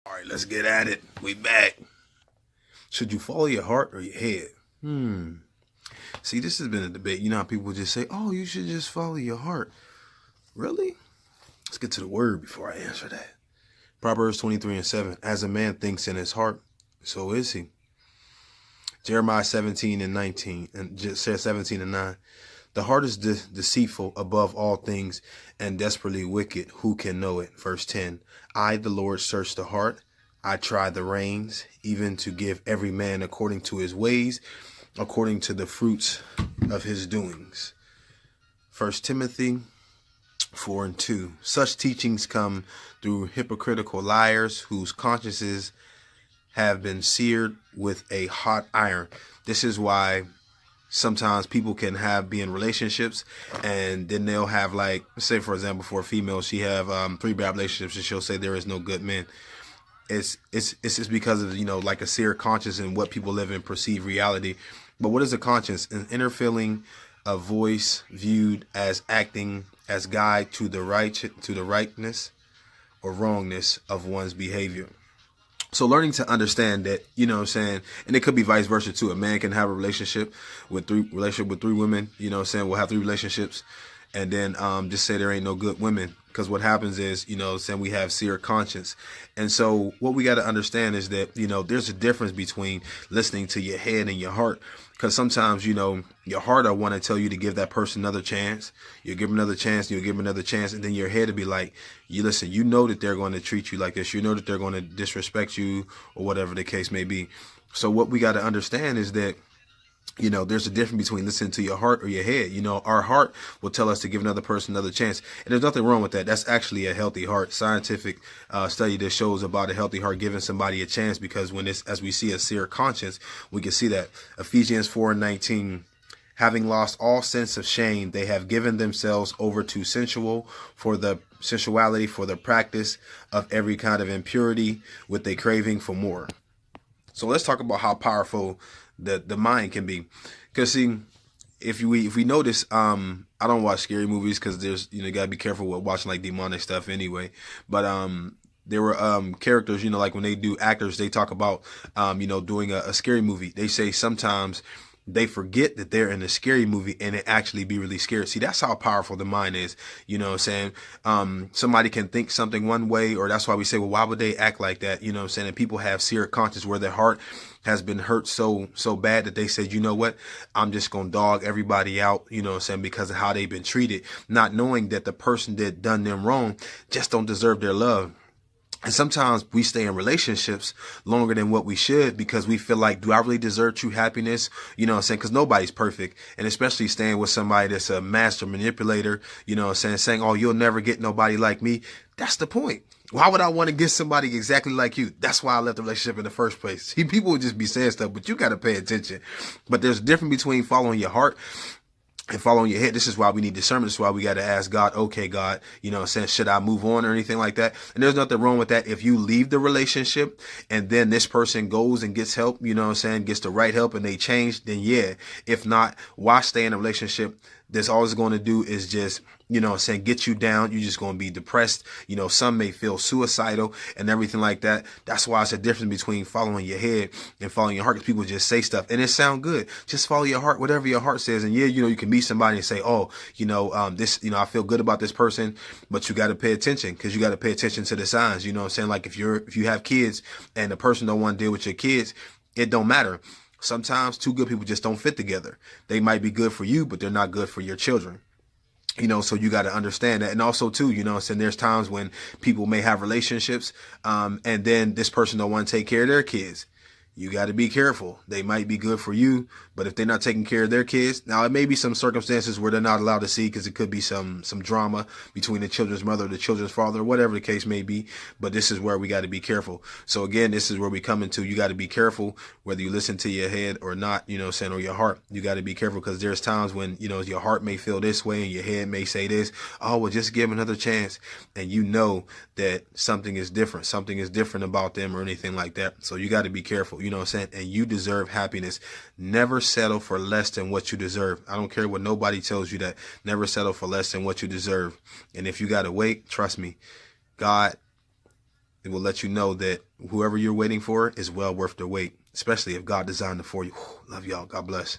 All right, let's get at it. We back. Should you follow your heart or your head? See, this has been a debate. You know how people just say, "Oh, you should just follow your heart." Really? Let's get to the word before I answer that. Proverbs 23:7. As a man thinks in his heart, so is he. Jeremiah 17:19 and just 17:9. The heart is deceitful above all things and desperately wicked. Who can know it? Verse 10. I, the Lord, search the heart. I try the reins, even to give every man according to his ways, according to the fruits of his doings. 1 Timothy 4:2. Such teachings come through hypocritical liars whose consciences have been seared with a hot iron. This is why sometimes people can be in relationships and then they'll have, like, say for example, for a female, she have 3 bad relationships and she'll say there is no good men. It's just because of, like a seared conscience and what people live in perceive reality. But what is a conscience? An inner feeling, a voice viewed as acting as guide to the rightness or wrongness of one's behavior. So learning to understand that, what I'm saying, and it could be vice versa too. A man can have a relationship with 3 women, we'll have 3 relationships and then just say there ain't no good women. Because what happens is, we have seared conscience. And so what we got to understand is that, there's a difference between listening to your head and your heart. Because sometimes, your heart will want to tell you to give that person another chance. You'll give them another chance, you'll give them another chance. And then your head will be like, you listen, that they're going to treat you like this. You know that they're going to disrespect you or whatever the case may be. So what we got to understand is that, there's a difference between listening to your heart or your head. Our heart will tell us to give another person another chance. And there's nothing wrong with that. That's actually a healthy heart. Scientific study that shows about a healthy heart giving somebody a chance, because as we see a seared conscience, we can see that. Ephesians 4:19, having lost all sense of shame, they have given themselves over to sensuality for the practice of every kind of impurity with a craving for more. So let's talk about how powerful the mind can be. Because see, if we notice, I don't watch scary movies because there's, you gotta be careful with watching like demonic stuff anyway. But there were characters, like when they do actors, they talk about doing a scary movie. They say sometimes they forget that they're in a scary movie and it actually be really scared. See, that's how powerful the mind is. Somebody can think something one way, or that's why we say, well, why would they act like that? And people have seared conscience where their heart has been hurt so bad that they said, you know what, I'm just going to dog everybody out, because of how they've been treated, not knowing that the person that done them wrong just don't deserve their love. And sometimes we stay in relationships longer than what we should because we feel like, do I really deserve true happiness? Because nobody's perfect. And especially staying with somebody that's a master manipulator, saying, oh, you'll never get nobody like me. That's the point. Why would I want to get somebody exactly like you? That's why I left the relationship in the first place. See, people would just be saying stuff, but you got to pay attention. But there's a difference between following your heart and following your head. This is why we need discernment. This is why we got to ask God, okay, God, should I move on or anything like that? And there's nothing wrong with that. If you leave the relationship and then this person goes and gets help, gets the right help and they change, then yeah. If not, why stay in a relationship that's all it's going to do is just, get you down. You're just going to be depressed. Some may feel suicidal and everything like that. That's why it's a difference between following your head and following your heart, because people just say stuff and it sound good. Just follow your heart, whatever your heart says. And yeah, you can meet somebody and say, oh, I feel good about this person, but you got to pay attention, because you got to pay attention to the signs. Like if you have kids and the person don't want to deal with your kids, it don't matter. Sometimes 2 good people just don't fit together. They might be good for you, but they're not good for your children. So you got to understand that. And also too, there's times when people may have relationships, and then this person don't want to take care of their kids. You got to be careful. They might be good for you, but if they're not taking care of their kids, now it may be some circumstances where they're not allowed to see, because it could be some drama between the children's mother or the children's father, whatever the case may be. But this is where we got to be careful. So again, this is where we come into, you got to be careful whether you listen to your head or not, or your heart. You got to be careful, because there's times when, your heart may feel this way and your head may say this, oh, well, just give them another chance. And that something is different about them or anything like that. So you got to be careful. And you deserve happiness. Never settle for less than what you deserve. I don't care what nobody tells you that. Never settle for less than what you deserve. And if you got to wait, trust me, God it will let you know that whoever you're waiting for is well worth the wait, especially if God designed it for you. Love y'all. God bless.